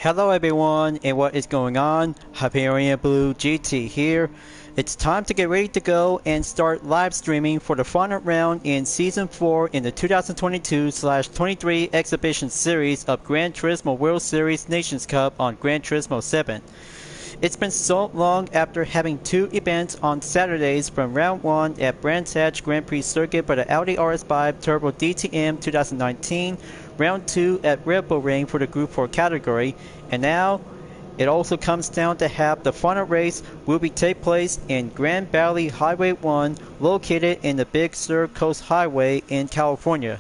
Hello everyone, and what is going on? Hyperion-Blue-GT here. It's time to get ready to go and start live streaming for the final round in Season 4 in the 2022/23 exhibition series of Gran Turismo World Series Nations Cup on Gran Turismo 7. It's been so long after having two events on Saturdays from round 1 at Brands Hatch Grand Prix circuit for the Audi RS5 Turbo DTM 2019, round 2 at Red Bull Ring for the Group 4 category, and now it also comes down to have the final race will take place in Grand Valley Highway 1 located in the Big Sur Coast Highway in California.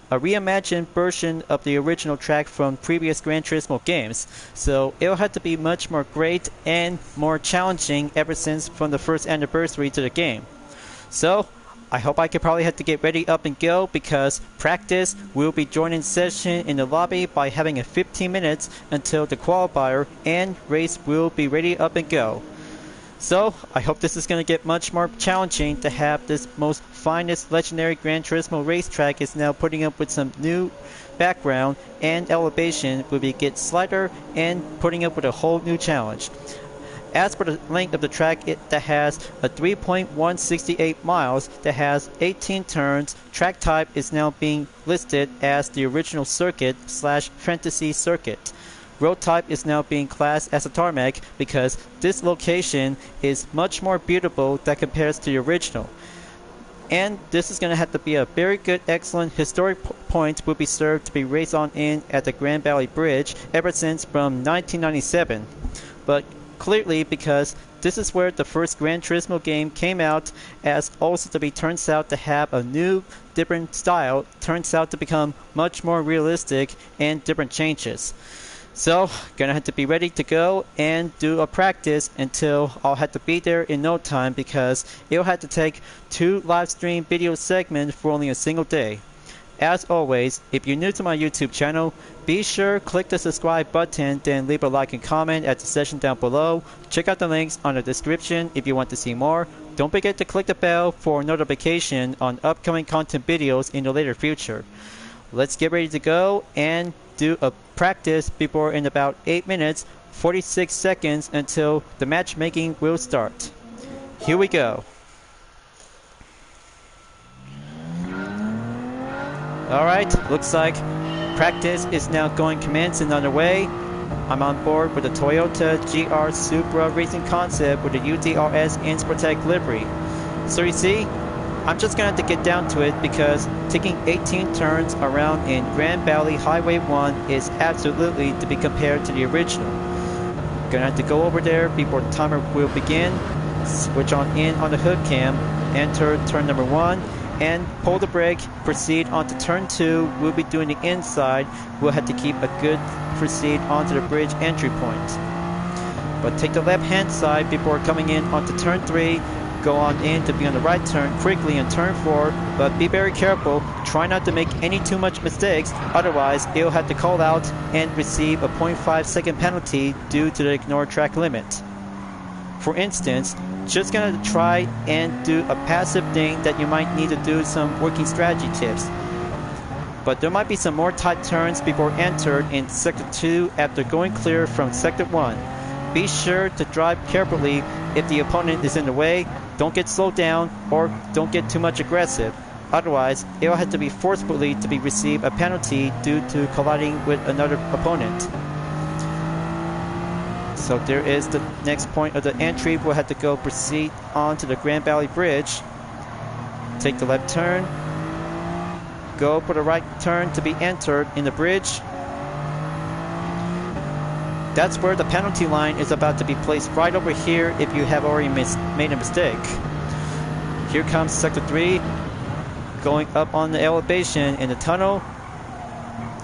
A reimagined version of the original track from previous Gran Turismo games, so it'll have to be much more great and more challenging ever since from the first anniversary to the game. So I hope I could probably have to get ready up and go because practice will be joining session in the lobby by having a 15 minutes until the qualifier, and race will be ready up and go. So I hope this is going to get much more challenging to have this most finest legendary Gran Turismo racetrack is now putting up with some new background and elevation will be get slighter and putting up with a whole new challenge. As for the length of the track, that has a 3.168 miles that has 18 turns. Track type is now being listed as the original circuit / fantasy circuit. Road type is now being classed as a tarmac because this location is much more beautiful that compares to the original. And this is going to have to be a very good, excellent historic point will be served to be raced on in at the Grand Valley Bridge ever since from 1997. But clearly because this is where the first Gran Turismo game came out, as also to be turns out to have a new different style, turns out to become much more realistic and different changes. So, gonna have to be ready to go and do a practice until I'll have to be there in no time because it'll have to take 2 live stream video segments for only a single day. As always, if you're new to my YouTube channel, be sure click the subscribe button, then leave a like and comment at the section down below. Check out the links on the description if you want to see more. Don't forget to click the bell for notification on upcoming content videos in the later future. Let's get ready to go and do a practice before in about 8 minutes 46 seconds until the matchmaking will start. Here we go. Alright, looks like practice is now going commence and underway. I'm on board with the Toyota GR Supra Racing Concept with the UDRS Insportec livery. So you see, I'm just going to have to get down to it because taking 18 turns around in Grand Valley Highway 1 is absolutely to be compared to the original. Gonna have to go over there before the timer will begin, switch on in on the hood cam, enter turn number 1, and pull the brake, proceed onto turn 2. We'll be doing the inside. We'll have to keep a good proceed onto the bridge entry point. But take the left hand side before coming in onto turn 3. Go on in to be on the right turn quickly in turn 4, but be very careful. Try not to make any too much mistakes, otherwise you'll have to call out and receive a 0.5 second penalty due to the ignored track limit. For instance, just gonna try and do a passive thing that you might need to do some working strategy tips. But there might be some more tight turns before entered in sector 2 after going clear from sector 1. Be sure to drive carefully if the opponent is in the way. Don't get slowed down or don't get too much aggressive. Otherwise, it will have to be forcefully to be receive a penalty due to colliding with another opponent. So there is the next point of the entry. We'll have to go proceed on to the Grand Valley Bridge. Take the left turn. Go for the right turn to be entered in the bridge. That's where the penalty line is about to be placed, right over here if you have already made a mistake. Here comes sector 3, going up on the elevation in the tunnel.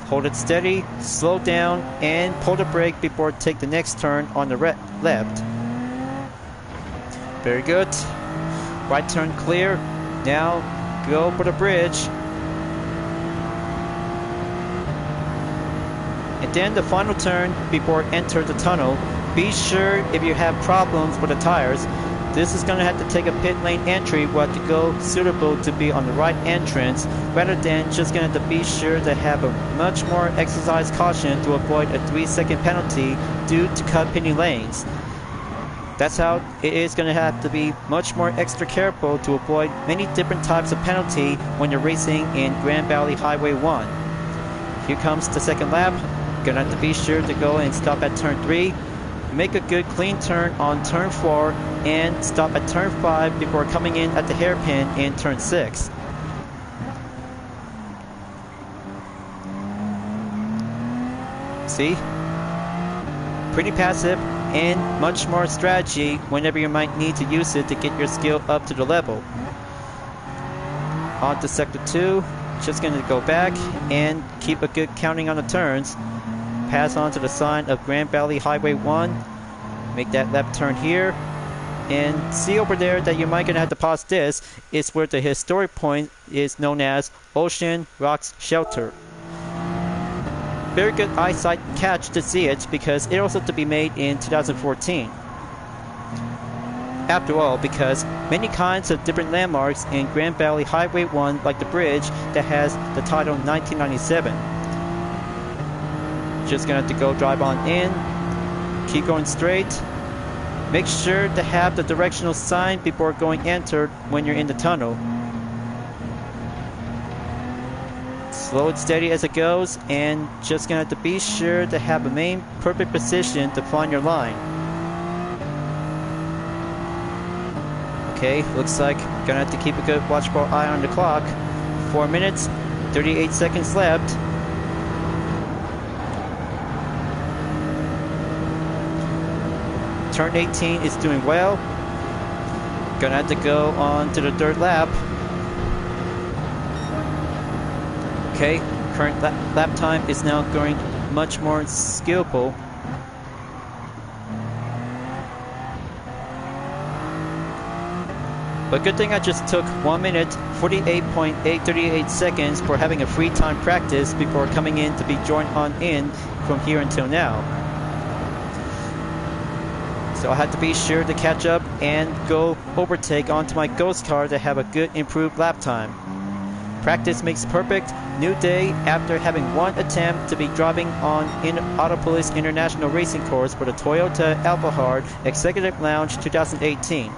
Hold it steady, slow down, and pull the brake before take the next turn on the left. Very good. Right turn clear. Now go for the bridge. And then the final turn before enter the tunnel. Be sure if you have problems with the tires, this is going to have to take a pit lane entry where to go suitable to be on the right entrance, rather than just going to have to be sure to have a much more exercised caution to avoid a 3-second penalty due to cut pitting lanes. That's how it is going to have to be much more extra careful to avoid many different types of penalty when you're racing in Grand Valley Highway 1. Here comes the second lap. Gonna have to be sure to go and stop at turn 3. Make a good clean turn on turn 4 and stop at turn 5 before coming in at the hairpin in turn 6. See? Pretty passive and much more strategy whenever you might need to use it to get your skill up to the level. On to sector 2. Just going to go back and keep a good counting on the turns. Pass on to the sign of Grand Valley Highway 1. Make that left turn here. And see over there that you might gonna have to pause this is where the historic point is known as Ocean Rocks Shelter. Very good eyesight catch to see it because it also to be made in 2014. After all, because many kinds of different landmarks in Grand Valley Highway 1, like the bridge that has the title 1997. Just gonna have to go drive on in, keep going straight. Make sure to have the directional sign before going entered when you're in the tunnel. Slow and steady as it goes, and just gonna have to be sure to have a main perfect position to find your line. Okay, looks like gonna have to keep a good watchful eye on the clock. 4 minutes, 38 seconds left. Turn 18 is doing well. Gonna have to go on to the third lap. Okay, current lap time is now going much more skillful. But good thing I just took 1 minute, 48.838 seconds for having a free time practice before coming in to be joined on in from here until now. So I had to be sure to catch up and go overtake onto my ghost car to have a good improved lap time. Practice makes perfect. New day after having one attempt to be driving on in Autopolis International Racing Course for the Toyota Alphahard Executive Lounge 2018.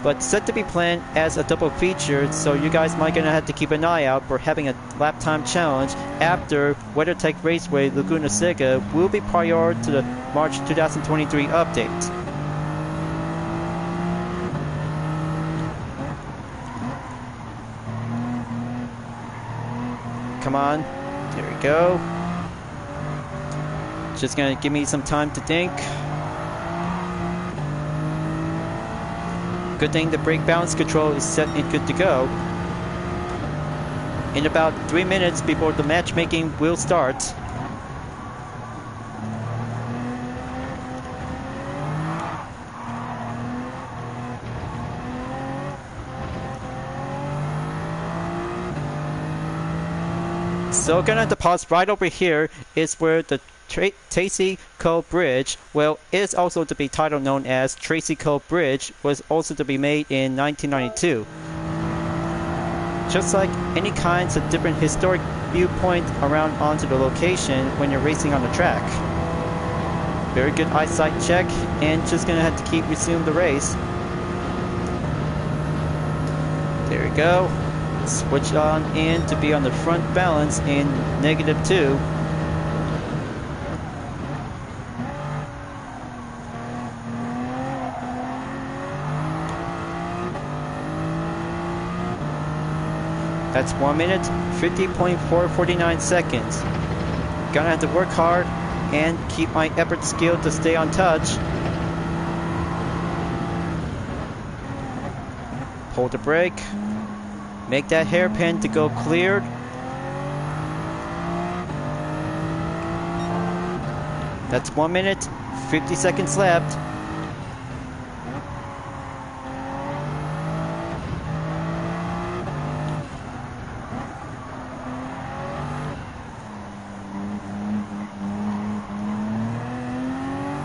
But set to be planned as a double feature, so you guys might gonna have to keep an eye out for having a lap time challenge after WeatherTech Raceway Laguna Seca will be prior to the March 2023 update. Come on, there we go. Just gonna give me some time to think. Good thing the brake balance control is set and good to go. In about 3 minutes before the matchmaking will start. So gonna have to pause right over here is where the Tracy Cole Bridge, well, it is also to be title known as Tracy Cole Bridge, was also to be made in 1992. Just like any kinds of different historic viewpoint around onto the location when you're racing on the track. Very good eyesight check, and just gonna have to keep resume the race. There we go. Switch on in to be on the front balance in -2. That's 1 minute, 50.449 seconds. Gonna have to work hard and keep my effort skill to stay on touch. Pull the brake. Make that hairpin to go cleared. That's 1 minute, 50 seconds left.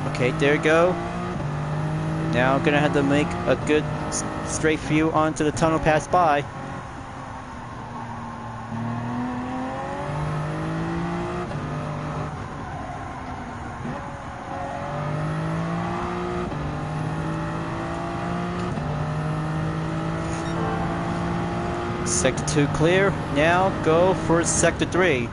Okay, there you go. Now gonna have to make a good straight view onto the tunnel pass by. Sector 2 clear. Now go for Sector 3.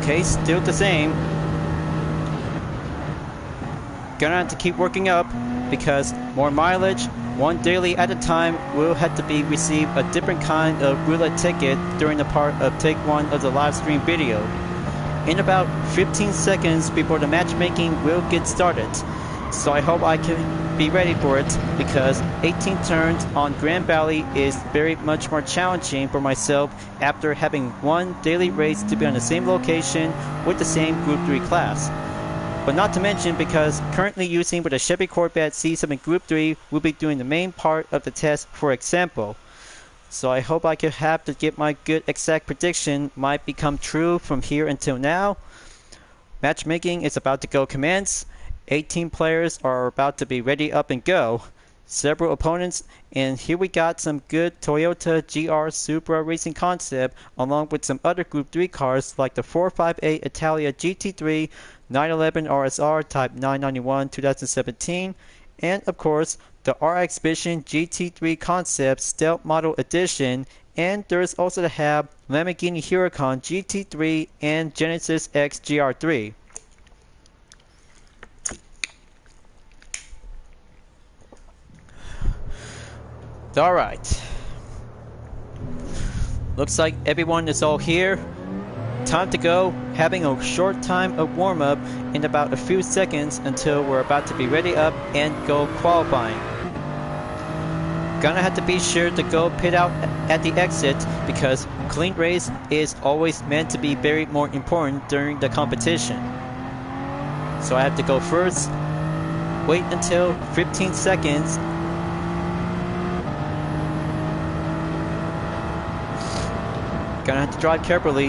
Okay, still the same. Gonna have to keep working up because more mileage, one daily at a time, will have to be receive a different kind of roulette ticket during the part of take 1 of the live stream video. In about 15 seconds before the matchmaking will get started. So I hope I can be ready for it because 18 turns on Grand Valley is very much more challenging for myself after having one daily race to be on the same location with the same Group 3 class. But not to mention because currently using with a Chevy Corvette C7 Group 3 will be doing the main part of the test for example. So I hope I could have to get my good exact prediction might become true from here until now. Matchmaking is about to go commence. 18 players are about to be ready up and go. Several opponents, and here we got some good Toyota GR Supra racing concept along with some other Group 3 cars like the 458 Italia GT3, 911 RSR Type 991 2017, and of course the RX Vision GT3 Concept Stealth Model Edition, and there's also the have Lamborghini Huracan GT3 and Genesis X GR3. Alright. Looks like everyone is all here. Time to go. Having a short time of warm-up in about a few seconds until we're about to be ready up and go qualifying. Gonna have to be sure to go pit out at the exit because clean race is always meant to be very more important during the competition. So I have to go first. Wait until 15 seconds. Gonna have to drive carefully.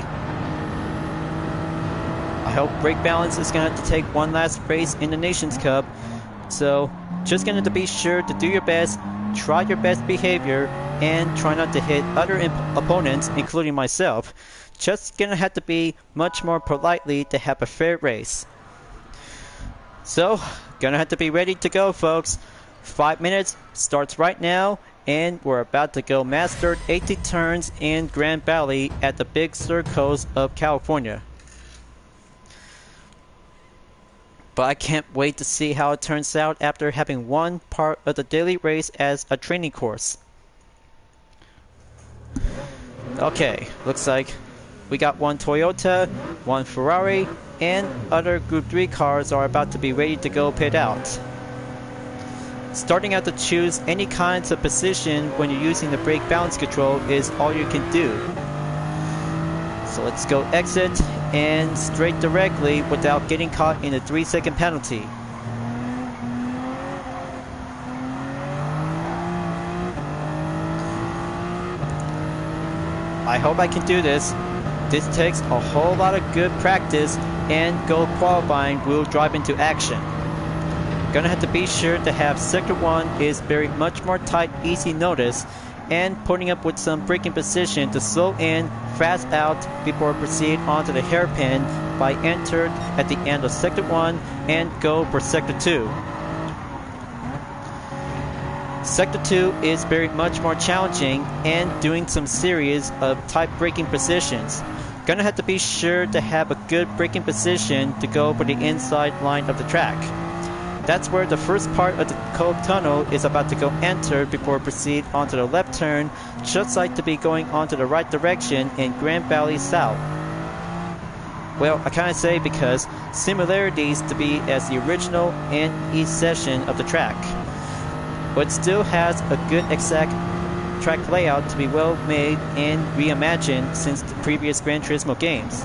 I hope brake balance is gonna have to take one last race in the Nations Cup. So just gonna have to be sure to do your best, try your best behavior, and try not to hit other opponents, including myself. Just gonna have to be much more politely to have a fair race. So gonna have to be ready to go, folks. 5 minutes starts right now. And we're about to go mastered 80 turns in Grand Valley at the Big Sur coast of California. But I can't wait to see how it turns out after having one part of the daily race as a training course. Okay, looks like we got one Toyota, one Ferrari, and other Group 3 cars are about to be ready to go pit out. Starting out to choose any kinds of position when you're using the brake balance control is all you can do. So let's go exit and straight directly without getting caught in a 3-second penalty. I hope I can do this. This takes a whole lot of good practice and go qualifying will drive into action. Gonna have to be sure to have Sector 1 is very much more tight, easy notice, and putting up with some braking position to slow in, fast out before proceed onto the hairpin by entered at the end of Sector 1 and go for Sector 2. Sector 2 is very much more challenging and doing some series of tight braking positions. Gonna have to be sure to have a good braking position to go for the inside line of the track. That's where the first part of the Cove Tunnel is about to go enter before proceed onto the left turn, just like to be going onto the right direction in Grand Valley South. Well, I kind of say because similarities to be as the original in each session of the track, but still has a good exact track layout to be well made and reimagined since the previous Gran Turismo games.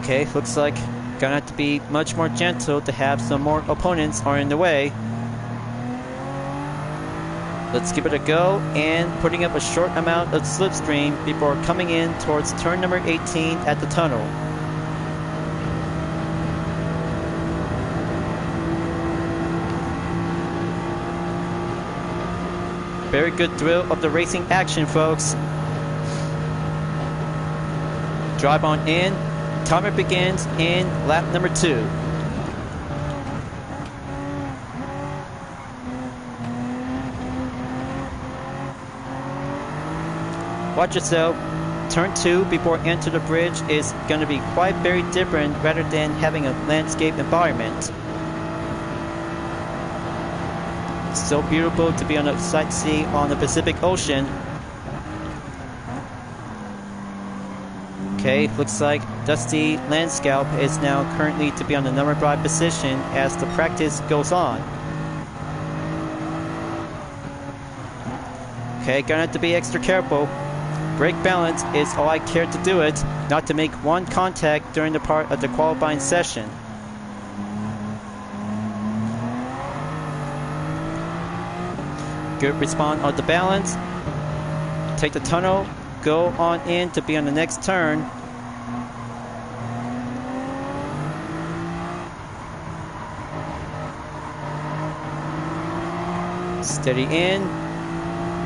Okay, looks like gonna have to be much more gentle to have some more opponents are in the way. Let's give it a go and putting up a short amount of slipstream before coming in towards turn number 18 at the tunnel. Very good thrill of the racing action, folks. Drive on in. Timer begins in lap number 2. Watch yourself. Turn 2 before enter the bridge is going to be quite very different rather than having a landscape environment. So beautiful to be on a sightsee on the Pacific Ocean. Okay, looks like Dusty Landscalp is now currently to be on the number 5 position as the practice goes on. Okay, gonna have to be extra careful. Brake balance is all I care to do it, not to make one contact during the part of the qualifying session. Good response on the balance. Take the tunnel, go on in to be on the next turn. Steady in.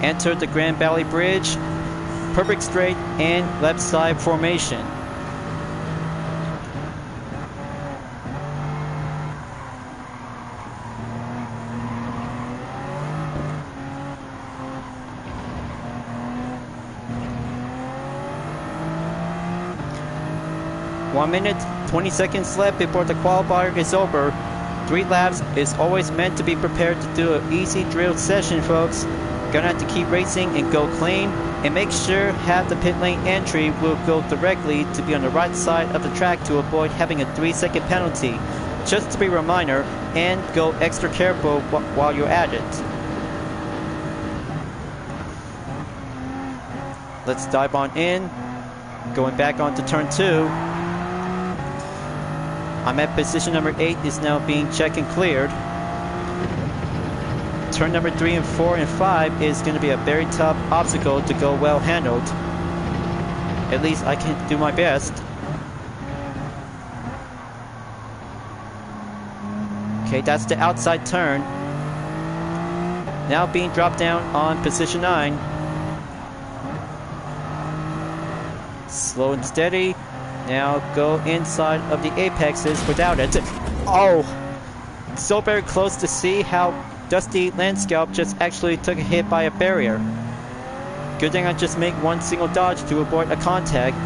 Enter the Grand Valley Bridge. Perfect straight and left side formation. One minute, 20 seconds left before the qualifier is over. 3 laps is always meant to be prepared to do an easy drill session, folks. Gonna have to keep racing and go clean, and make sure have the pit lane entry will go directly to be on the right side of the track to avoid having a 3-second penalty. Just to be a reminder, and go extra careful while you're at it. Let's dive on in. Going back onto turn 2. I'm at position number 8 is now being checked and cleared. Turn number 3 and 4 and 5 is going to be a very tough obstacle to go well handled. At least I can do my best. Okay, that's the outside turn. Now being dropped down on position 9. Slow and steady. Now go inside of the apexes without it. Oh! So very close to see how Dusty Landscalp just actually took a hit by a barrier. Good thing I just make one single dodge to avoid a contact.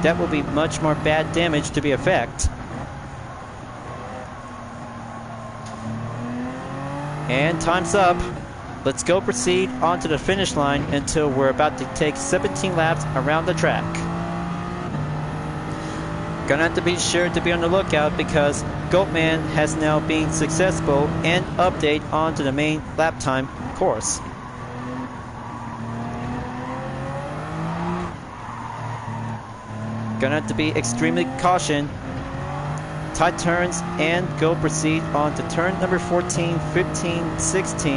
That will be much more bad damage to be effect. And time's up. Let's go proceed onto the finish line until we're about to take 17 laps around the track. Gonna have to be sure to be on the lookout because Goatman has now been successful and update onto the main lap time course. Gonna have to be extremely caution. Tight turns and go proceed on to turn number 14, 15, 16.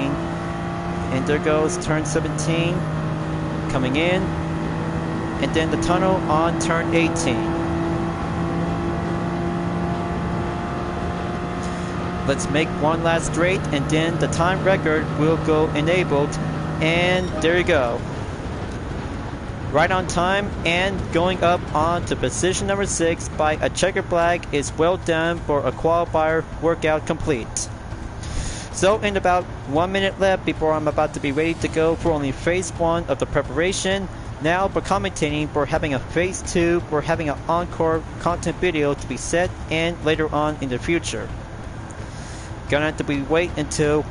And there goes turn 17 coming in. And then the tunnel on turn 18. Let's make one last straight and then the time record will go enabled. And there you go. Right on time and going up on to position number 6 by a checker flag is well done for a qualifier workout complete. So in about 1 minute left before I'm about to be ready to go for only phase 1 of the preparation. Now for commentating for having a phase 2 for having an encore content video to be set and later on in the future. Gonna have to be wait until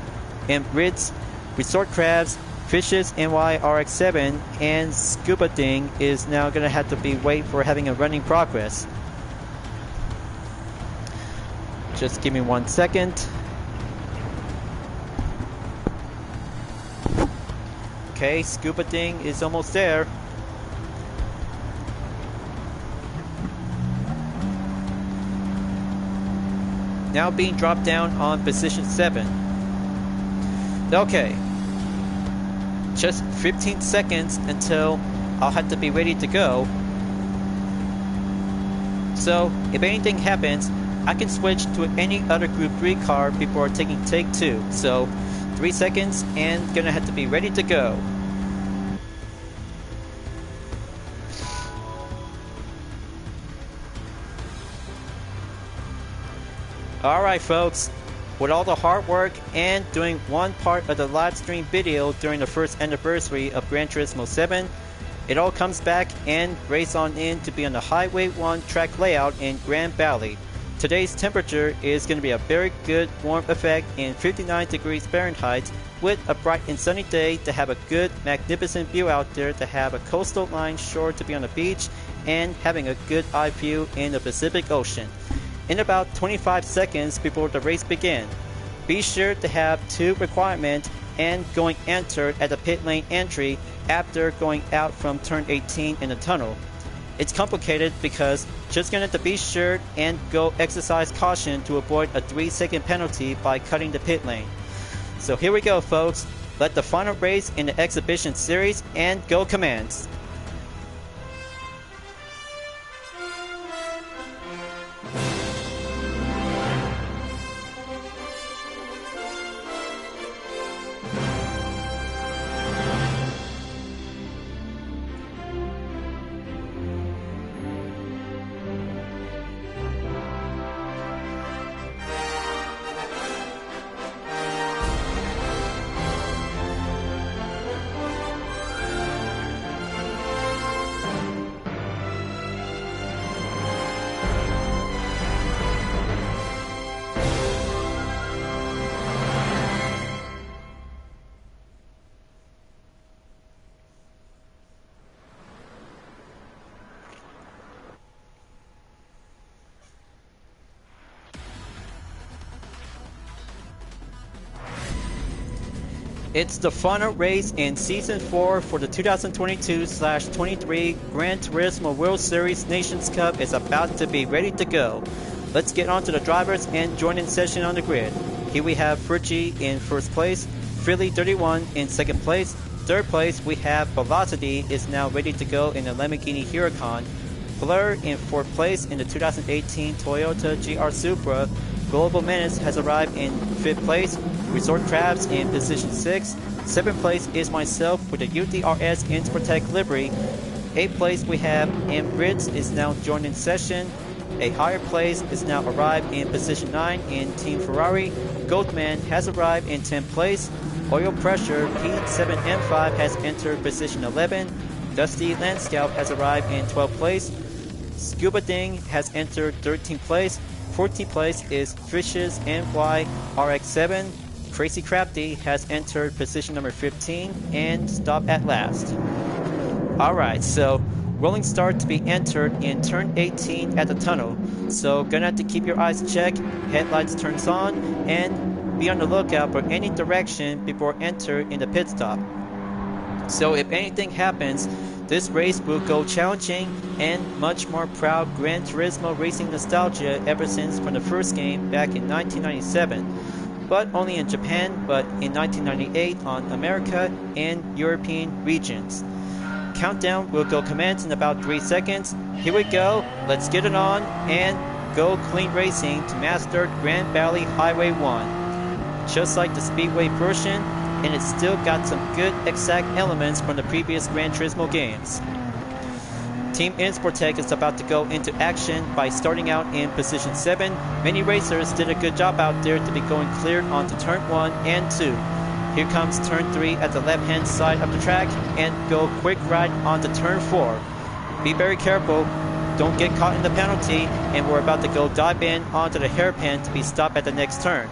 Ritz, Resort Crabs, Fishes NYRX7 and Scuba Ding is now going to have to be wait for having a running progress. Just give me 1 second. Okay, Scuba Ding is almost there. Now being dropped down on position 7. Okay. Just 15 seconds until I'll have to be ready to go. So, if anything happens, I can switch to any other Group 3 car before taking take 2. So, 3 seconds and gonna have to be ready to go. Alright folks, with all the hard work and doing one part of the live stream video during the first anniversary of Gran Turismo 7, it all comes back and race on in to be on the Highway 1 track layout in Grand Valley. Today's temperature is going to be a very good warm effect in 59 degrees Fahrenheit with a bright and sunny day to have a good magnificent view out there, to have a coastal line shore to be on the beach and having a good eye view in the Pacific Ocean. In about 25 seconds before the race begins, be sure to have 2 requirements and going entered at the pit lane entry after going out from turn 18 in the tunnel. It's complicated because just gonna have to be sure and go exercise caution to avoid a 3-second penalty by cutting the pit lane. So here we go folks, let the final race in the exhibition series and go commands. It's the final race in Season 4 for the 2022/23 Gran Turismo World Series Nations Cup is about to be ready to go. Let's get on to the drivers and join in session on the grid. Here we have Furchi in first place, Philly 31 in second place. Third place we have Velocity is now ready to go in the Lamborghini Huracan. Blur in fourth place in the 2018 Toyota GR Supra. Global Menace has arrived in 5th place, Resort Crabs in position 6, 7th place is myself with the UDRS Insportec livery, 8th place we have Brits is now joined in session, a higher place is now arrived in position 9 in Team Ferrari, Goldman has arrived in 10th place, Oil Pressure P7M5 has entered position 11, Dusty Landscout has arrived in 12th place, Scuba Ding has entered 13th place, 14th place is Fishes NYRX7. Crazy Crafty has entered position number 15 and stopped at last. Alright, so rolling start to be entered in turn 18 at the tunnel. So gonna have to keep your eyes checked, headlights turns on, and be on the lookout for any direction before enter in the pit stop. So if anything happens, this race will go challenging and much more proud Gran Turismo racing nostalgia ever since from the first game back in 1997, but only in Japan, but in 1998 on America and European regions. Countdown will go commence in about 3 seconds. Here we go, let's get it on and go clean racing to master Grand Valley Highway 1. Just like the Speedway version, and it's still got some good exact elements from the previous Gran Turismo games. Team Insportec is about to go into action by starting out in position 7. Many racers did a good job out there to be going clear onto turn 1 and 2. Here comes turn 3 at the left hand side of the track and go quick right onto turn 4. Be very careful, don't get caught in the penalty, and we're about to go dive in onto the hairpin to be stopped at the next turn.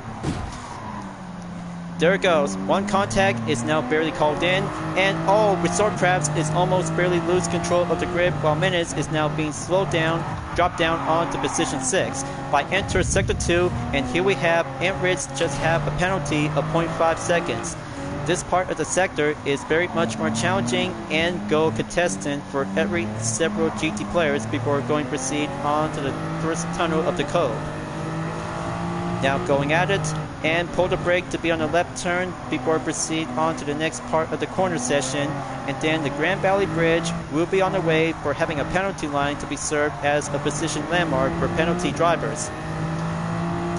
There it goes. One contact is now barely called in, and Resort Crafts is almost barely lose control of the grid, while Menace is now being slowed down, dropped down onto position 6 by enter sector 2, and here we have Ritz just have a penalty of 0.5 seconds. This part of the sector is very much more challenging and goal contestant for several GT players before going to proceed on to the first tunnel of the code. Now going at it, and pull the brake to be on the left turn before proceed on to the next part of the corner session, and then the Grand Valley Bridge will be on the way for having a penalty line to be served as a position landmark for penalty drivers.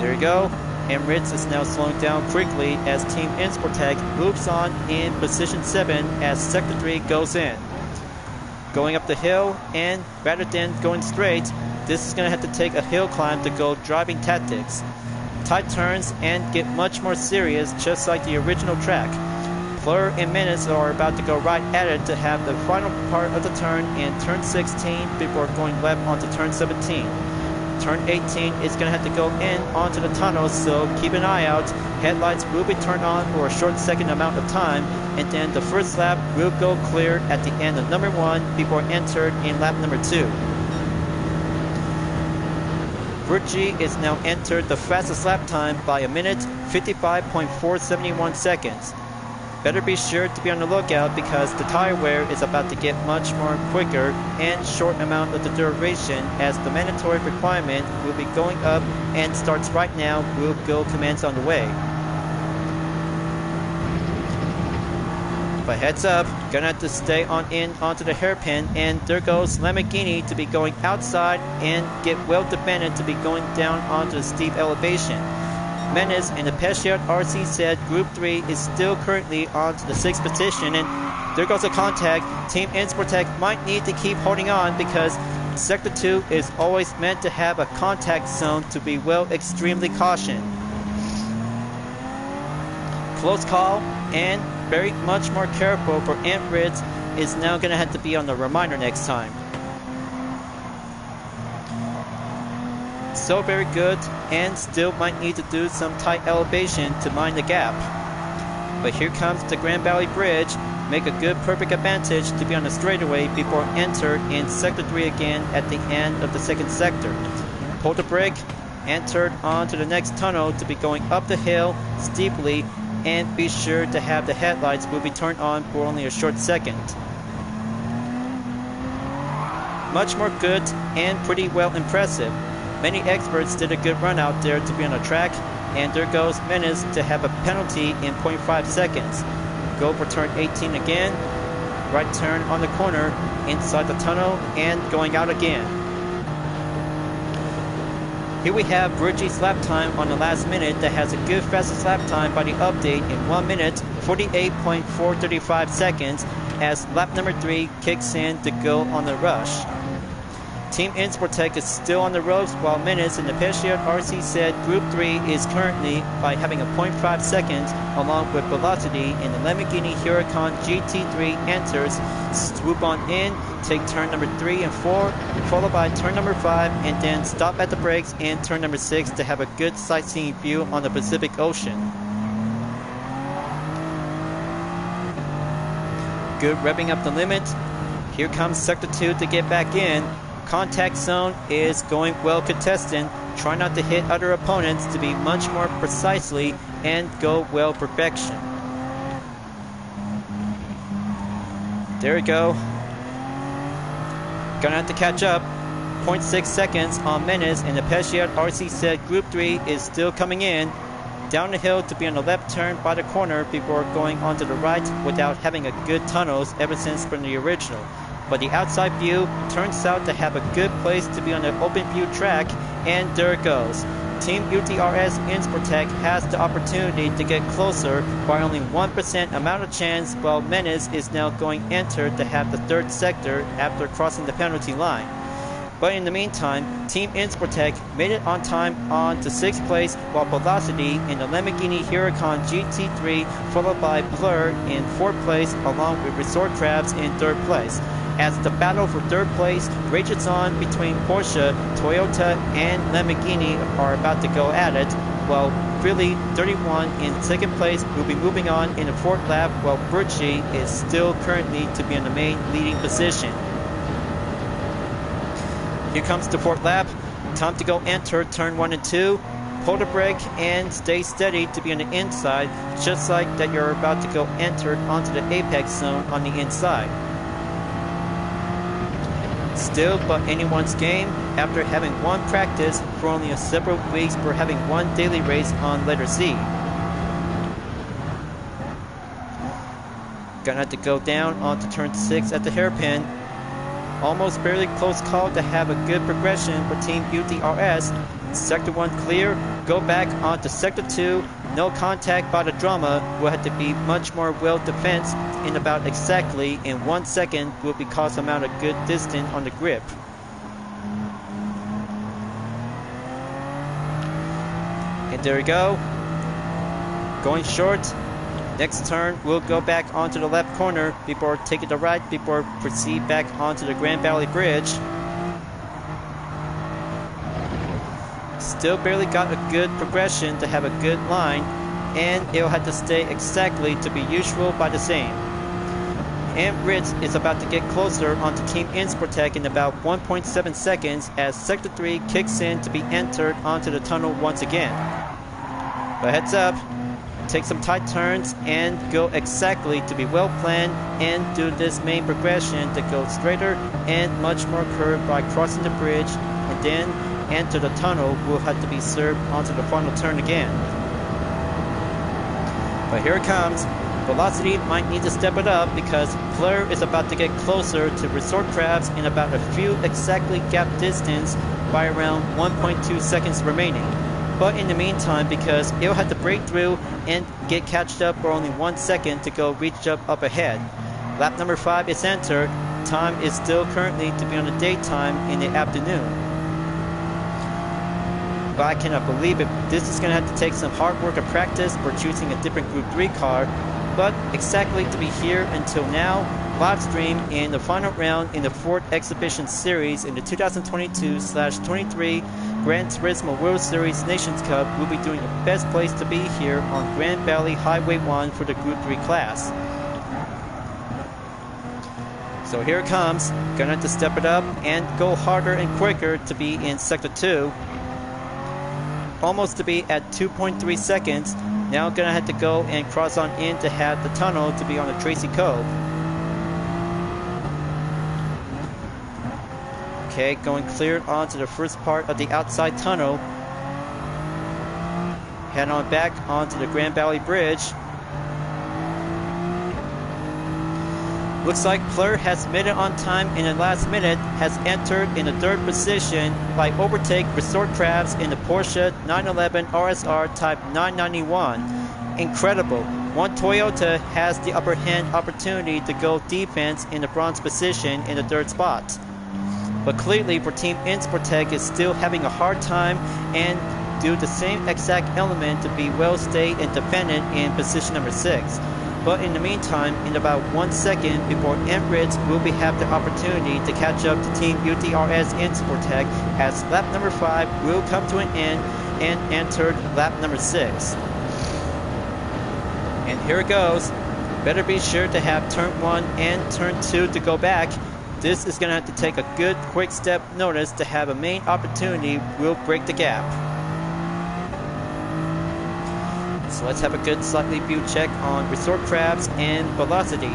There you go. Ritz is now slowing down quickly as Team Insportec moves on in position 7 as Sector 3 goes in. Going up the hill, and rather than going straight, this is going to have to take a hill climb to go driving tactics. Tight turns and get much more serious, just like the original track. Fleur and Menace are about to go right at it to have the final part of the turn in turn 16 before going left onto turn 17. Turn 18 is going to have to go in onto the tunnel, so keep an eye out. Headlights will be turned on for a short second amount of time, and then the first lap will go clear at the end of number 1 before entered in lap number 2. Group-G is now entered the fastest lap time by a minute, 55.471 seconds. Better be sure to be on the lookout because the tire wear is about to get much more quicker and short amount of the duration as the mandatory requirement will be going up and starts right now, will go commands on the way. But heads up, gonna have to stay onto the hairpin, and there goes Lamborghini to be going outside and get well defended to be going down onto the steep elevation. Menace and the Pesciat RC said Group 3 is still currently onto the 6th position, and there goes a contact. Team Insportec might need to keep holding on because Sector 2 is always meant to have a contact zone to be extremely cautioned. Close call, and very much more careful for Ritz is now going to have to be on the reminder next time. So very good, and still might need to do some tight elevation to mind the gap. But here comes the Grand Valley Bridge, make a good perfect advantage to be on the straightaway before enter in Sector 3 again at the end of the second sector. Pull the brake, entered onto the next tunnel to be going up the hill steeply, and be sure to have the headlights will be turned on for only a short second. Much more good and pretty well impressive. Many experts did a good run out there to be on the track, and there goes Menace to have a penalty in 0.5 seconds. Go for turn 18 again, right turn on the corner, inside the tunnel, and going out again. Here we have Group-G's lap time on the last minute that has a good fastest lap time by the update in 1 minute, 48.435 seconds as lap number 3 kicks in to go on the rush. Team Insportec is still on the ropes while Menace and the Pesciat RC said Group 3 is currently by having a 0.5 seconds along with velocity, and the Lamborghini Huracan GT3 enters, swoop on in, take turn number 3 and 4, followed by turn number 5, and then stop at the brakes in turn number 6 to have a good sightseeing view on the Pacific Ocean. Good revving up the limit. Here comes Sector 2 to get back in. Contact zone is going well contested. Try not to hit other opponents to be much more precisely and go well perfection. There we go. Gonna have to catch up. 0.6 seconds on Menace, and the Pesciat RC said Group 3 is still coming in. Down the hill to be on the left turn by the corner before going onto the right without having a good tunnels ever since from the original. But the outside view turns out to have a good place to be on the open view track, and there it goes. Team UTRS Insportec has the opportunity to get closer by only 1% amount of chance, while Menace is now going enter to have the third sector after crossing the penalty line. But in the meantime, Team Insportec made it on time on to 6th place, while Velocity in the Lamborghini Huracan GT3 followed by Blur in 4th place along with Resort Crafts in 3rd place. As the battle for 3rd place rages on between Porsche, Toyota, and Lamborghini are about to go at it, while really 31 in second place will be moving on in the fourth lap, while Virgie is still currently to be in the main leading position. Here comes the fourth lap. Time to go enter turn 1 and 2. Pull the brake and stay steady to be on the inside, just like that you're about to go enter onto the apex zone on the inside. Still but anyone's game after having one practice for only several weeks for having one daily race on letter Z. Gonna have to go down onto turn 6 at the hairpin. Almost barely close call to have a good progression for Team GTWS. Sector 1 clear, go back onto Sector 2, no contact by the drama, will have to be much more well defense in about exactly in 1 second will be cause amount of good distance on the grip. And there we go, going short. Next turn, we'll go back onto the left corner before taking the right before proceed back onto the Grand Valley Bridge. Still barely got a good progression to have a good line, and it'll have to stay exactly to be usual by the same. And Ritz is about to get closer onto Team Insportec in about 1.7 seconds as Sector 3 kicks in to be entered onto the tunnel once again. But heads up, take some tight turns and go exactly to be well planned and do this main progression to go straighter and much more curved by crossing the bridge, and then enter the tunnel will have to be served onto the final turn again. But here it comes. Velocity might need to step it up because Fleur is about to get closer to Resort Crabs in about a few exactly gap distance by around 1.2 seconds remaining. But in the meantime, because it'll have to break through and get catched up for only 1 second to go reach up ahead. Lap number 5 is entered. Time is still currently to be on the daytime in the afternoon. But I cannot believe it. This is going to have to take some hard work and practice for choosing a different Group 3 car. But exactly to be here until now, Livestream in the final round in the Ford Exhibition Series in the 2022/23 Gran Turismo World Series Nations Cup will be doing the best place to be here on Grand Valley Highway 1 for the Group 3 class. So here it comes. Gonna have to step it up and go harder and quicker to be in Sector 2. Almost to be at 2.3 seconds. Now gonna have to go and cross on in to have the tunnel to be on the Tracy Cove. Okay, going clear onto the first part of the outside tunnel. Head on back onto the Grand Valley Bridge. Looks like Fleur has made it on time in the last minute, has entered in the 3rd position by overtake Resort Crabs in the Porsche 911 RSR Type 991. Incredible. One Toyota has the upper hand opportunity to go defense in the bronze position in the 3rd spot. But clearly for Team Insportec is still having a hard time and do the same exact element to be well stayed and defended in position number 6. But in the meantime, in about 1 second before Emirates will have the opportunity to catch up to Team GTWS Insportec as lap number 5 will come to an end and entered lap number 6. And here it goes. Better be sure to have turn 1 and turn 2 to go back. This is going to have to take a good quick step notice to have a main opportunity will break the gap. So let's have a good slightly view check on Resort Crabs and Velocity.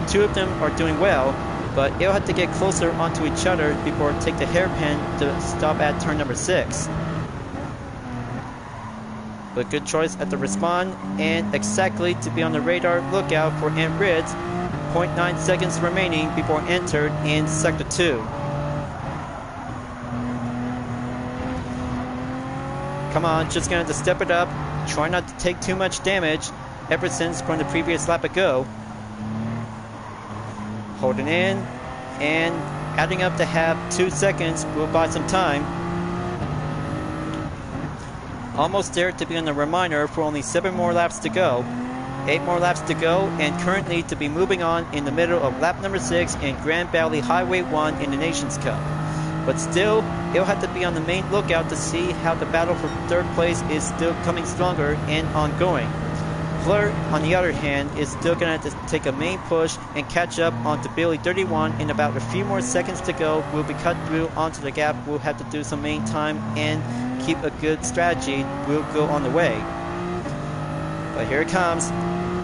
Two of them are doing well, but it'll have to get closer onto each other before take the hairpin to stop at turn number 6. But good choice at the respawn and exactly to be on the radar lookout for Emirates. 0.9 seconds remaining before entered in Sector 2. Come on, just gonna have to step it up. Try not to take too much damage ever since from the previous lap ago. Holding in and adding up to have 2 seconds will buy some time. Almost there to be on the reminder for only 7 more laps to go. 8 more laps to go and currently to be moving on in the middle of lap number 6 in Grand Valley Highway 1 in the Nations Cup. But still, It'll have to be on the main lookout to see how the battle for third place is still coming stronger and ongoing. Fleur, on the other hand, is still going to have to take a main push and catch up onto Billy 31 in about a few more seconds to go. We'll be cut through onto the gap. We'll have to do some main time and keep a good strategy. We'll go on the way. But here it comes.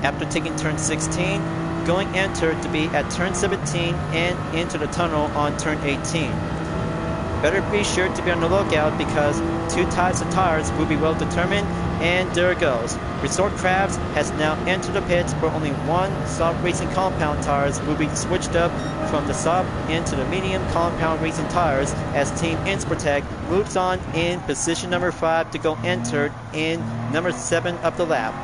After taking turn 16, going enter to be at turn 17 and into the tunnel on turn 18. Better be sure to be on the lookout because two types of tires will be well determined, and there it goes. Resort Crabs has now entered the pits, but only one soft racing compound tires will be switched up from the soft into the medium compound racing tires as Team Insportec moves on in position number 5 to go entered in number 7 of the lap.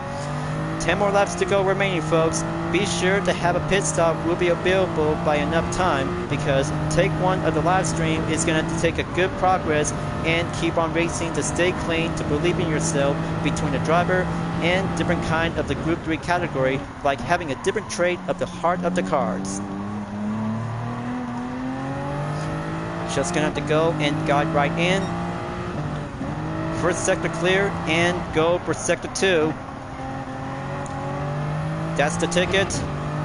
10 more laps to go remaining, folks. Be sure to have a pit stop will be available by enough time because take one of the live stream is going to have to take a good progress and keep on racing to stay clean, to believe in yourself between the driver and different kind of the Group 3 category, like having a different trait of the heart of the cards. Just going to have to go and guide right in. First sector clear and go for sector 2. That's the ticket.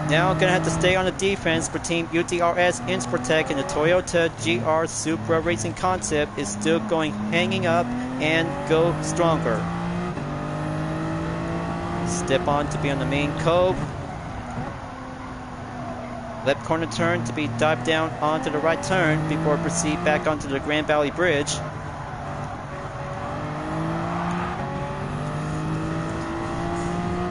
Now gonna have to stay on the defense for Team UTRS Insportec, and the Toyota GR Supra Racing Concept is still going hanging up and go stronger. Step on to be on the main cove. Left corner turn to be dive down onto the right turn before proceed back onto the Grand Valley Bridge.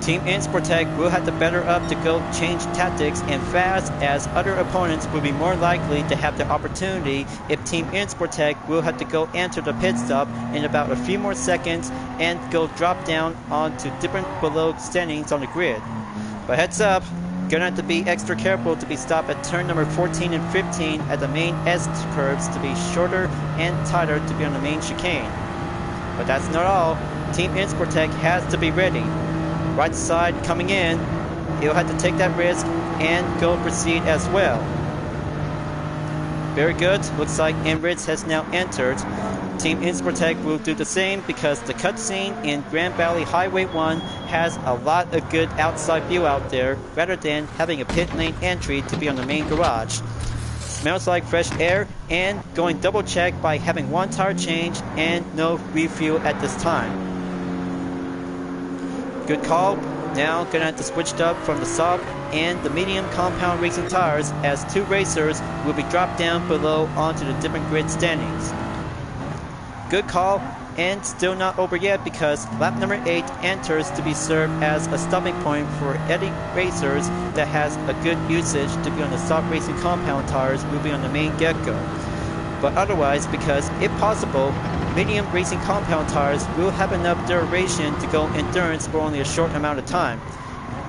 Team Insportec will have to better up to go change tactics and fast, as other opponents will be more likely to have the opportunity if Team Insportec will have to go enter the pit stop in about a few more seconds and go drop down onto different below standings on the grid. But heads up, gonna have to be extra careful to be stopped at turn number 14 and 15 at the main S curves to be shorter and tighter to be on the main chicane. But that's not all. Team Insportec has to be ready. Right side coming in, he'll have to take that risk and go proceed as well. Very good, looks like Emirates has now entered. Team Insportec will do the same because the cutscene in Grand Valley Highway 1 has a lot of good outside view out there rather than having a pit lane entry to be on the main garage. Smells like fresh air and going double check by having one tire change and no refuel at this time. Good call. Now gonna have to switch up from the soft and the medium compound racing tires as two racers will be dropped down below onto the different grid standings. Good call, and still not over yet because lap number 8 enters to be served as a stopping point for any racers that has a good usage to be on the soft racing compound tires will be on the main get-go. But otherwise, because if possible, medium racing compound tires will have enough duration to go endurance for only a short amount of time.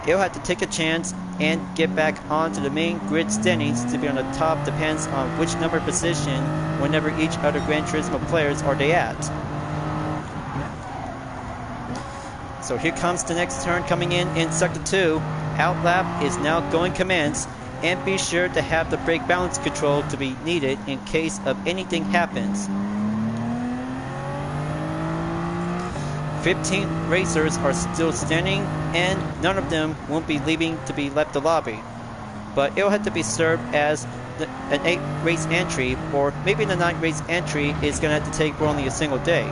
It'll have to take a chance and get back onto the main grid standings to be on the top, depends on which number position whenever each other Gran Turismo players are they at. So here comes the next turn coming in sector 2. Out lap is now going commence, and be sure to have the brake balance control to be needed in case of anything happens. 15 racers are still standing, and none of them won't be leaving to be left the lobby. But it'll have to be served as an 8 race entry, or maybe the 9 race entry is going to have to take for only a single day.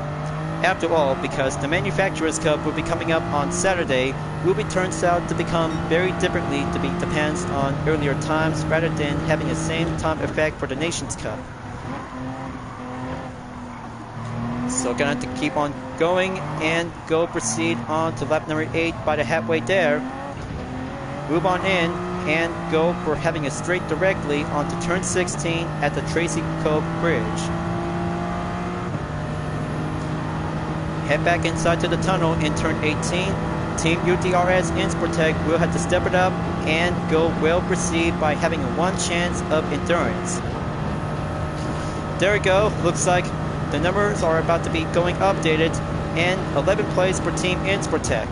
After all, because the Manufacturers Cup will be coming up on Saturday, will be turns out to become very differently to be depends on earlier times rather than having the same time effect for the Nations Cup. So gonna have to keep on going and go proceed on to lap number 8 by the halfway there. Move on in and go for having a straight directly onto turn 16 at the Tracy Cove Bridge. Head back inside to the tunnel in turn 18. Team UTRS Insportec will have to step it up and go well proceed by having one chance of endurance. There we go, looks like the numbers are about to be going updated, and 11th place for Team Insportec.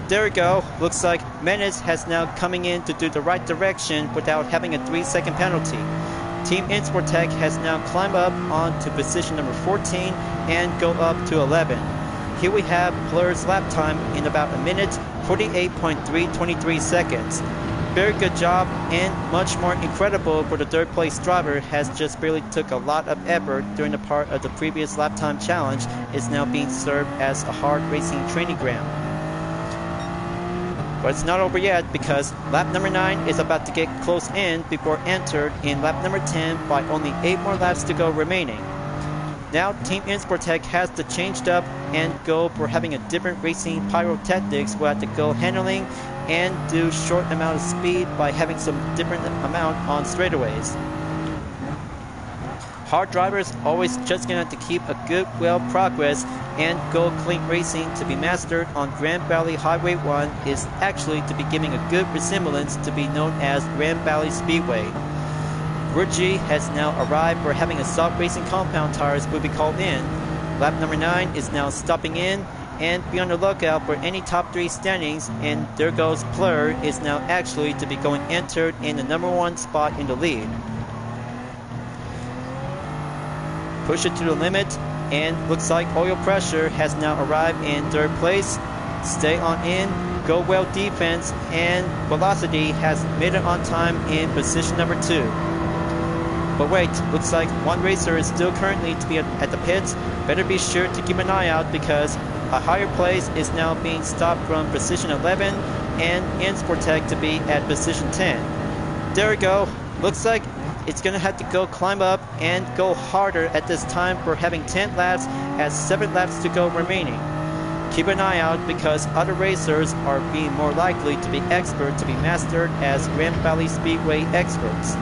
There we go, looks like Menace has now coming in to do the right direction without having a 3-second penalty. Team Insportec has now climbed up onto position number 14 and go up to 11. Here we have Plur's lap time in about a minute, 48.323 seconds. Very good job, and much more incredible for the third place driver has just barely took a lot of effort during the part of the previous lap time challenge is now being served as a hard racing training ground. But it's not over yet because lap number 9 is about to get close in before entered in lap number 10 by only 8 more laps to go remaining. Now Team Insportec has to change up and go for having a different racing pyrotechnics. We'll have to go handling and do short amount of speed by having some different amount on straightaways. Hard drivers always just gonna have to keep a good well progress and go clean racing to be mastered on Grand Valley Highway 1 is actually to be giving a good resemblance to be known as Grand Valley Speedway. Group G has now arrived for having a soft racing compound tires will be called in. Lap number 9 is now stopping in and be on the lookout for any top 3 standings, and there goes Plur is now actually to be going entered in the number 1 spot in the lead. Push it to the limit, and looks like oil pressure has now arrived in 3rd place. Stay on in, go well defense, and velocity has made it on time in position number 2. But wait, looks like one racer is still currently to be at the pits. Better be sure to keep an eye out because a higher place is now being stopped from position 11 and Insportec to be at position 10. There we go. Looks like it's going to have to go climb up and go harder at this time for having 10 laps as 7 laps to go remaining. Keep an eye out because other racers are being more likely to be expert to be mastered as Grand Valley Speedway experts.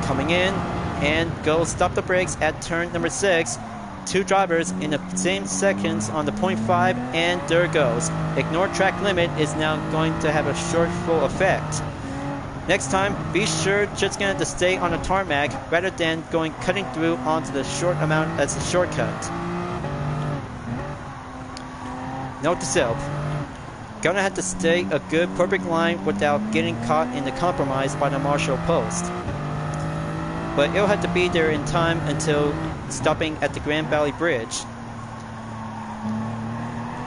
Coming in and go stop the brakes at turn number 6. 2 drivers in the same seconds on the 0.5 and there it goes. Ignore track limit is now going to have a short full effect. Next time, be sure just going to stay on the tarmac rather than cutting through onto the short amount as a shortcut. Note to self, gonna have to stay a good perfect line without getting caught in the compromise by the marshal post. But it'll have to be there in time until stopping at the Grand Valley Bridge.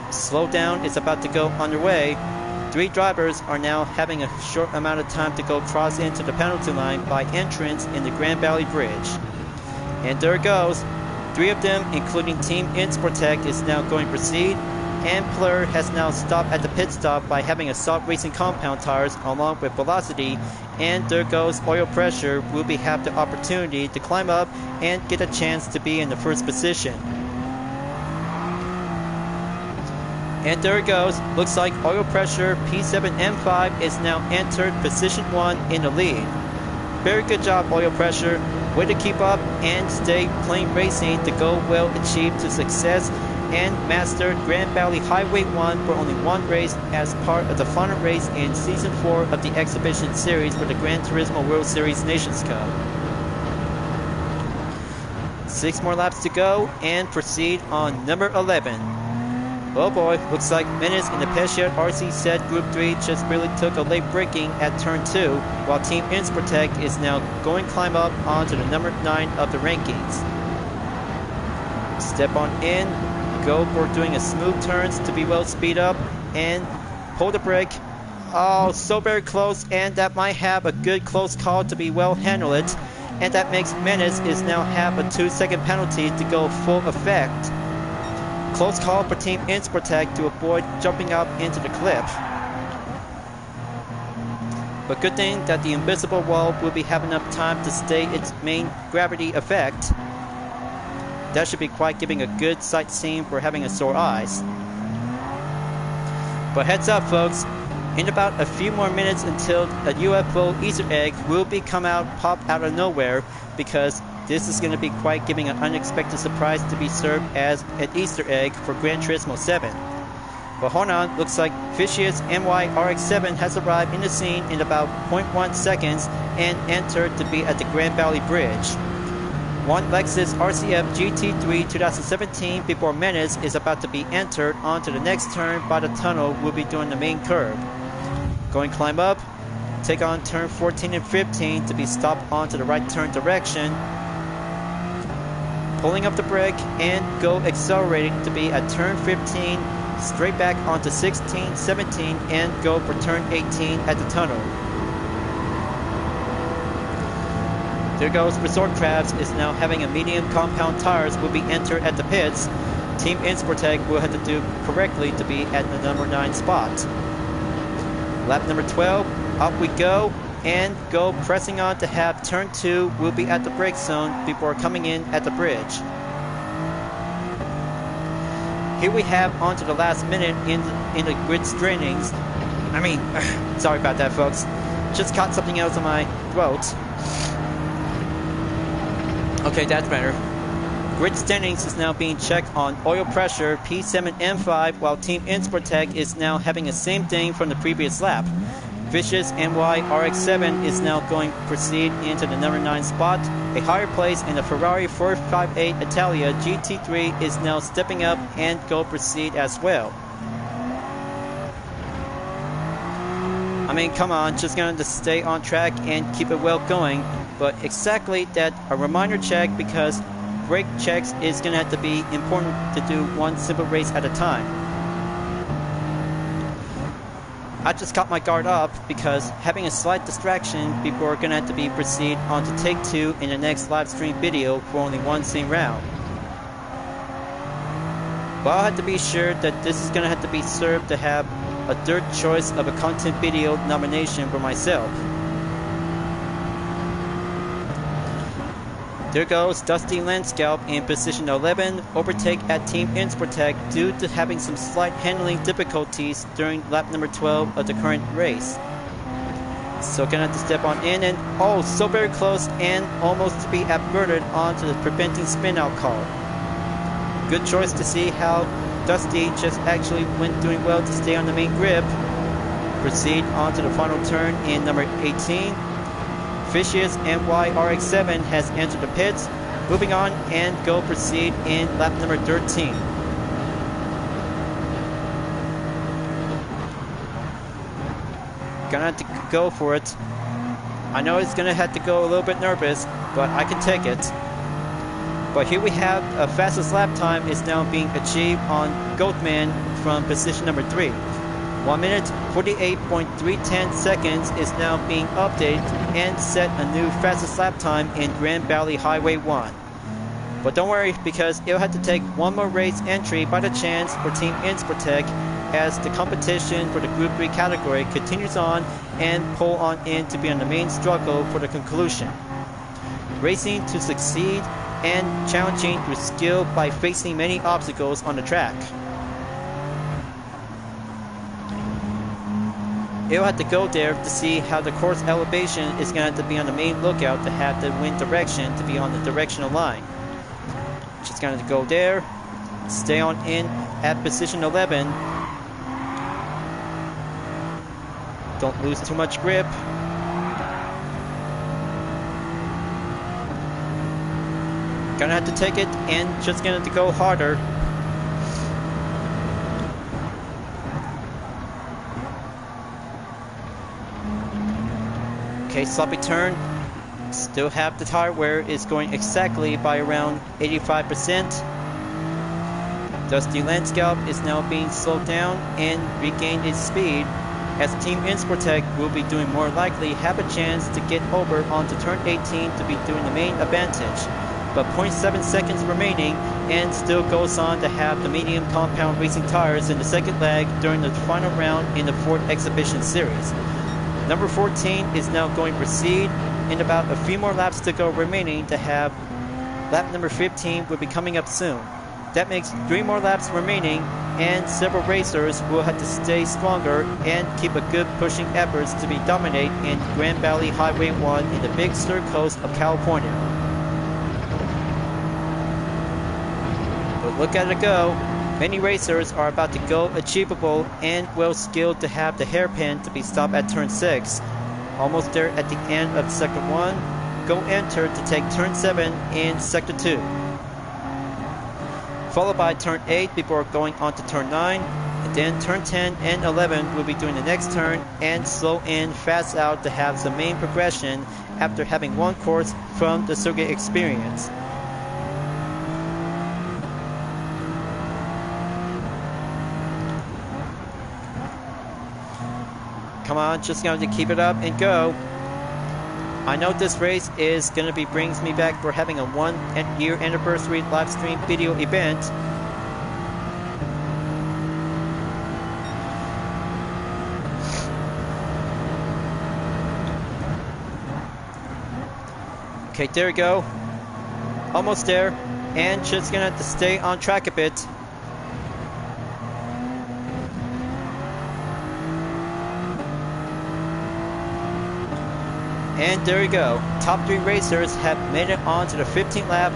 Slowdown is about to go underway. 3 drivers are now having a short amount of time to go cross into the penalty line by entrance in the Grand Valley Bridge. And there it goes. 3 of them, including Team Insportec, is now going to proceed. And Plur has now stopped at the pit stop by having a soft racing compound tires along with velocity. And there goes oil pressure. Will be have the opportunity to climb up and get a chance to be in the first position. And there it goes. Looks like oil pressure P7M5 is now entered position 1 in the lead. Very good job, oil pressure. Way to keep up and stay playing racing to go well achieved to success and mastered Grand Valley Highway 1 for only 1 race as part of the final race in Season 4 of the Exhibition Series for the Gran Turismo World Series Nations Cup. 6 more laps to go and proceed on number 11. Oh boy, looks like Menace in the Pescia RC Set Group 3 just really took a late braking at turn 2, while Team Insportec is now going to climb up onto the number 9 of the rankings. Step on in. Go for doing a smooth turns to be well speed up and pull the brake. Oh, so very close, and that might have a good close call to be well handle it, and that makes Menace is now have a 2-second penalty to go full effect. Close call for Team Insportec to avoid jumping up into the cliff. But good thing that the invisible wall will be having enough time to stay its main gravity effect. That should be quite giving a good sightseeing for having a sore eyes. But heads up folks, in about a few more minutes until a UFO Easter egg will be pop out of nowhere, because this is going to be quite giving an unexpected surprise to be served as an Easter egg for Gran Turismo 7. But hold on, looks like Fishious MY RX-7 has arrived in the scene in about 0.1 seconds and entered to be at the Grand Valley Bridge. One Lexus RCF GT3 2017 before Menace is about to be entered onto the next turn by the tunnel will be doing the main curve. Going climb up, take on turn 14 and 15 to be stopped onto the right turn direction. Pulling up the brake and go accelerating to be at turn 15, straight back onto 16, 17, and go for turn 18 at the tunnel. There goes Resort Crabs is now having a medium compound tires will be entered at the pits. Team Insportec will have to do correctly to be at the number 9 spot. Lap number 12, up we go, and go pressing on to have turn 2 will be at the brake zone before coming in at the bridge. Here we have onto the last minute in the grid strainings. Sorry about that, folks. Just caught something else in my throat. Okay, that's better. Grid standings is now being checked on oil pressure P7M5, while Team Insportec is now having the same thing from the previous lap. Vicious NY RX7 is now going to proceed into the number 9 spot. A higher place in the Ferrari 458 Italia GT3 is now stepping up and go proceed as well. Come on, just going to stay on track and keep it well going. But exactly that, a reminder check, because brake checks is going to have to be important to do one simple race at a time. I just got my guard up because having a slight distraction before going to have to be proceed on to take 2 in the next live stream video for only one scene round. But I'll have to be sure that this is going to have to be served to have a third choice of a content video nomination for myself. There goes Dusty Landscalp in position 11, overtake at Team Insportec due to having some slight handling difficulties during lap number 12 of the current race. So gonna have to step on in, and oh, so very close and almost to be averted onto the preventing spin out call. Good choice to see how Dusty just actually went doing well to stay on the main grip. Proceed on to the final turn in number 18. Vicious NY RX7 has entered the pits, moving on and go proceed in lap number 13. Gonna have to go for it. I know it's gonna have to go a little bit nervous, but I can take it. But here we have a fastest lap time is now being achieved on Goatman from position number 3. 1 minute 48.310 seconds is now being updated and set a new fastest lap time in Grand Valley Highway 1. But don't worry, because it'll have to take one more race entry by the chance for Team Insportec as the competition for the Group 3 category continues on and pull on in to be on the main struggle for the conclusion. Racing to succeed and challenging through skill by facing many obstacles on the track. It'll have to go there to see how the course elevation is going to have to be on the main lookout to have the wind direction to be on the directional line. Just going to go there, stay on in at position 11. Don't lose too much grip. Gonna have to take it and just gonna have to go harder. Okay, sloppy turn. Still have the tire wear is going exactly by around 85%. Dusty Landscalp is now being slowed down and regained its speed, as Team Insportec will be doing more likely have a chance to get over onto turn 18 to be doing the main advantage. But 0.7 seconds remaining and still goes on to have the medium compound racing tires in the second leg during the final round in the Ford Exhibition Series. Number 14 is now going to proceed in about a few more laps to go remaining to have lap number 15 will be coming up soon. That makes 3 more laps remaining, and several racers will have to stay stronger and keep a good pushing efforts to be dominate in Grand Valley Highway 1 in the Big Sur coast of California. But look at it go. Many racers are about to go achievable and well skilled to have the hairpin to be stopped at turn 6. Almost there at the end of sector 1. Go enter to take turn 7 in sector 2. Followed by turn 8 before going on to turn 9. Then turn 10 and 11 will be doing the next turn, and slow in, fast out to have the main progression after having one course from the circuit experience. Come on, just going to keep it up and go. I know this race is going to be brings me back for having a 1-year anniversary live stream video event. Okay, there we go. Almost there. And just going to have to stay on track a bit. And there you go. Top 3 racers have made it on to the 15th lap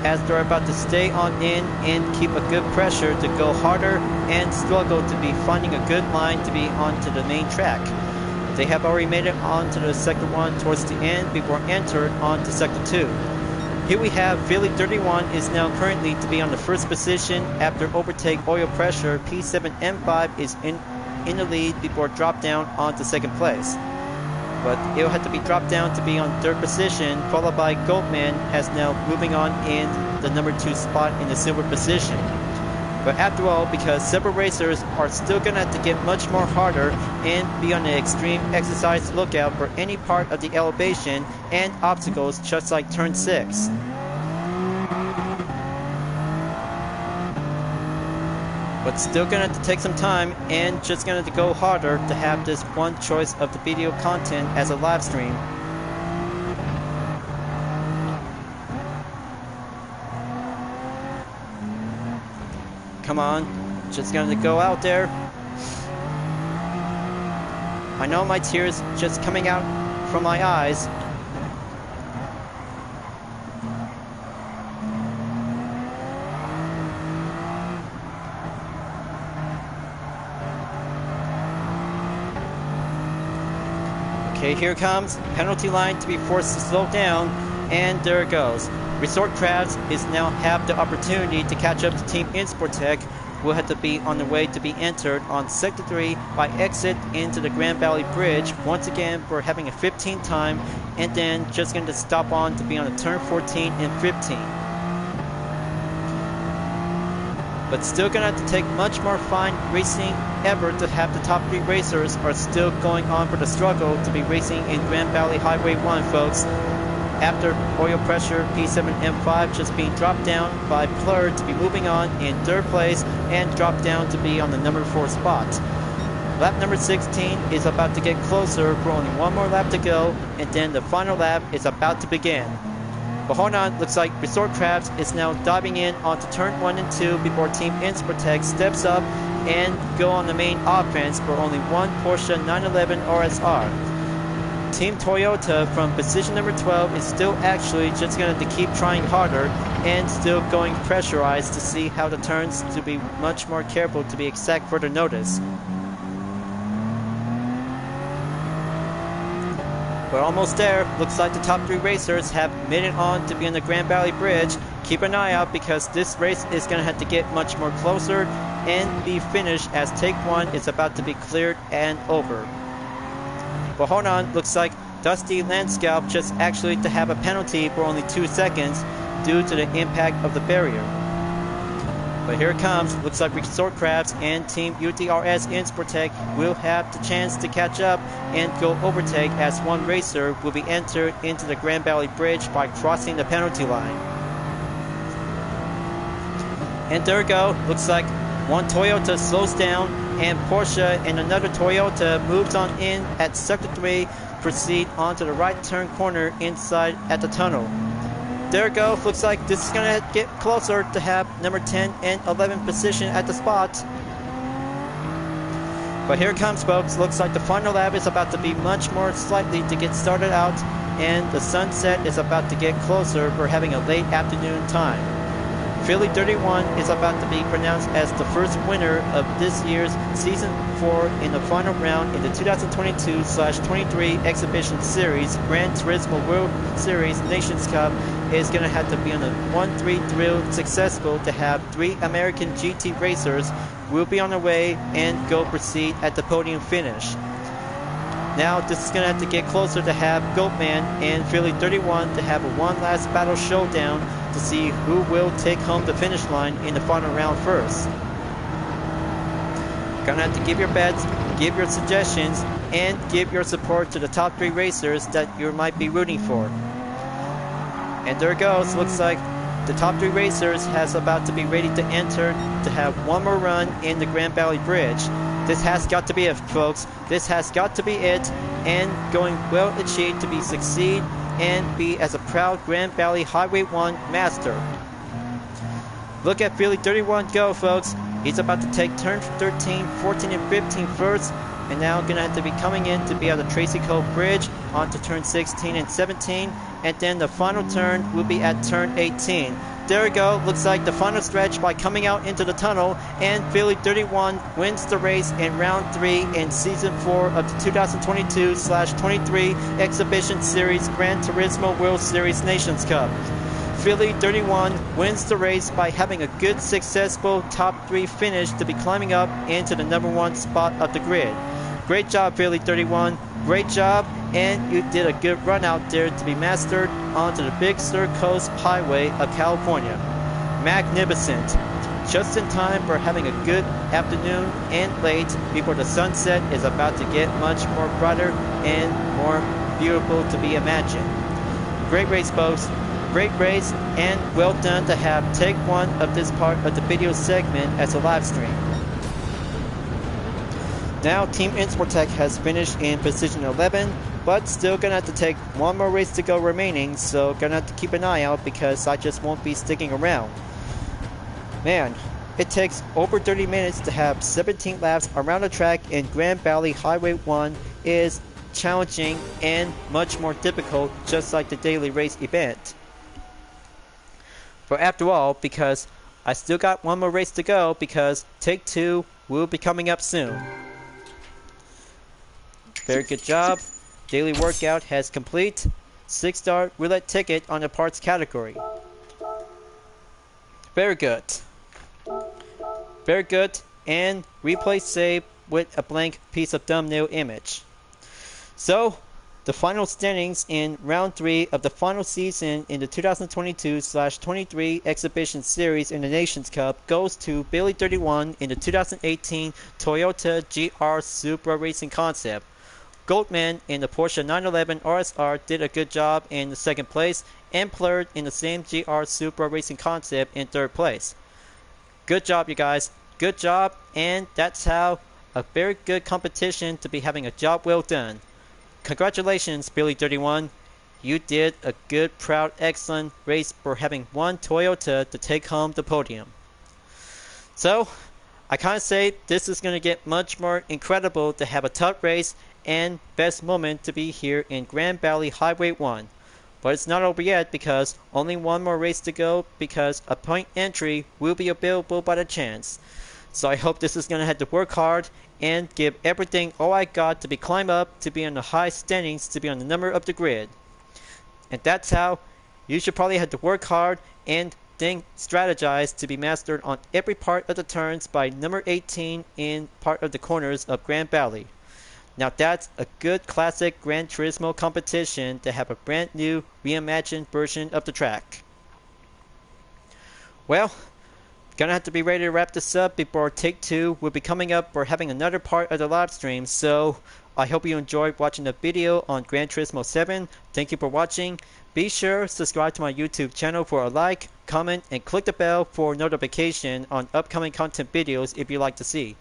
as they're about to stay on in and keep a good pressure to go harder and struggle to be finding a good line to be onto the main track. They have already made it onto the sector 1 towards the end before entered onto sector 2. Here we have Philly31 is now currently to be on the first position after overtake oil pressure. P7M5 is in the lead before drop down onto second place. But it'll have to be dropped down to be on third position, followed by Goldman has now moving on in the number 2 spot in the silver position. But after all, because several racers are still going to have to get much more harder and be on the extreme exercise lookout for any part of the elevation and obstacles just like turn 6. But still gonna have to take some time and just gonna have to go harder to have this one choice of the video content as a live stream. Come on, just gonna go out there. I know my tears just coming out from my eyes. Okay, here comes penalty line to be forced to slow down, and there it goes. Resort Crafts is now have the opportunity to catch up to Team Insportec. Will have to be on the way to be entered on Sector 3 by exit into the Grand Valley Bridge once again for having a 15 time, and then just going to stop on to be on the turn 14 and 15. But still gonna have to take much more fine racing effort to have the top 3 racers are still going on for the struggle to be racing in Grand Valley Highway 1, folks. After oil pressure, P7M5 just being dropped down by Plur to be moving on in third place and dropped down to be on the number 4 spot. Lap number 16 is about to get closer for only one more lap to go, and then the final lap is about to begin. But hold on, looks like Resort Crafts is now diving in onto turn 1 and 2 before Team Insportec steps up and go on the main offense for only one Porsche 911 RSR. Team Toyota from position number 12 is still actually just going to keep trying harder and still going pressurized to see how the turns to be much more careful to be exact further notice. We're almost there. Looks like the top 3 racers have made it on to be on the Grand Valley Bridge. Keep an eye out because this race is going to have to get much more closer and be finished as take 1 is about to be cleared and over. But hold on, looks like Dusty Landscalp just actually to have a penalty for only 2 seconds due to the impact of the barrier. But here it comes. Looks like Resort Crafts and Team UDRS Insportec will have the chance to catch up and go overtake as one racer will be entered into the Grand Valley Bridge by crossing the penalty line. And there we go. Looks like one Toyota slows down and Porsche and another Toyota moves on in at Sector 3, proceed onto the right turn corner inside at the tunnel. There it goes. Looks like this is going to get closer to have number 10 and 11 position at the spot. But here it comes, folks. Looks like the final lap is about to be much more slightly to get started out, and the sunset is about to get closer for having a late afternoon time. Philly31 is about to be pronounced as the first winner of this year's Season 4 in the final round in the 2022/23 Exhibition Series Gran Turismo World Series Nations Cup is going to have to be on a 1-3 thrill successful to have 3 American GT racers will be on their way and go proceed at the podium finish. Now this is going to have to get closer to have Goatman and Philly 31 to have a one last battle showdown to see who will take home the finish line in the final round first. Gonna have to give your bets, give your suggestions, and give your support to the top 3 racers that you might be rooting for. And there it goes. Looks like the top 3 racers has about to be ready to enter to have one more run in the Grand Valley Bridge. This has got to be it, folks. This has got to be it, and going well achieved to be succeed and be as a proud Grand Valley Highway 1 master. Look at Philly 31 go, folks. He's about to take turn 13, 14, and 15 first, and now going to have to be coming in to be at the Tracy Cove Bridge onto turn 16 and 17, and then the final turn will be at turn 18. There we go. Looks like the final stretch by coming out into the tunnel, and Philly 31 wins the race in round 3 in season 4 of the 2022/23 Exhibition Series Gran Turismo World Series Nations Cup. Philly 31 wins the race by having a good, successful top 3 finish to be climbing up into the number 1 spot of the grid. Great job, Philly 31. Great job, and you did a good run out there to be mastered onto the Big Sur Coast Highway of California. Magnificent. Just in time for having a good afternoon and late before the sunset is about to get much more brighter and more beautiful to be imagined. Great race, folks. Great race, and well done to have take 1 of this part of the video segment as a live stream. Now Team Insportec has finished in position 11, but still gonna have to take one more race to go remaining, so gonna have to keep an eye out because I just won't be sticking around. Man, it takes over 30 minutes to have 17 laps around the track in Grand Valley Highway 1 is challenging and much more difficult, just like the daily race event. But after all, because I still got one more race to go, because take 2 will be coming up soon. Very good job. Daily workout has complete. 6-star roulette ticket on the parts category. Very good. Very good. And replay save with a blank piece of thumbnail image. So, the final standings in round 3 of the final season in the 2022/23 Exhibition Series in the Nations Cup goes to Billy 31 in the 2018 Toyota GR Supra Racing Concept. Goldman in the Porsche 911 RSR did a good job in the 2nd place, and Plurd in the same GR Supra Racing Concept in 3rd place. Good job, you guys. Good job, and that's how a very good competition to be having a job well done. Congratulations, Billy 31. You did a good, proud, excellent race for having one Toyota to take home the podium. So, I can't say this is going to get much more incredible to have a tough race and best moment to be here in Grand Valley Highway 1. But it's not over yet because only one more race to go because a point entry will be available by the chance. So I hope this is going to have to work hard and give everything all I got to be climb up to be on the high standings to be on the number of the grid. And that's how you should probably have to work hard and think strategize to be mastered on every part of the turns by number 18 in part of the corners of Grand Valley. Now that's a good classic Gran Turismo competition to have a brand new reimagined version of the track. Well, gonna have to be ready to wrap this up before take 2 will be coming up for having another part of the live stream. So I hope you enjoyed watching the video on Gran Turismo 7. Thank you for watching. Be sure to subscribe to my YouTube channel for a like, comment, and click the bell for notification on upcoming content videos if you'd like to see.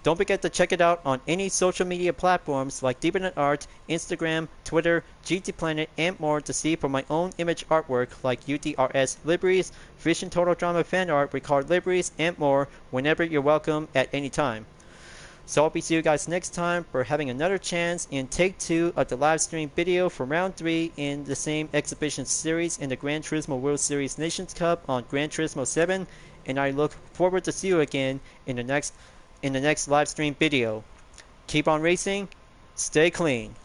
Don't forget to check it out on any social media platforms like Deviant Art, Instagram, Twitter, GT Planet, and more to see for my own image artwork like UDRS liveries, Vision Total Drama fan art, record liveries, and more whenever you're welcome at any time. So I'll be seeing you guys next time for having another chance in take 2 of the live stream video for round 3 in the same exhibition series in the Gran Turismo World Series Nations Cup on Gran Turismo 7, and I look forward to see you again in the next live stream video. Keep on racing, stay clean.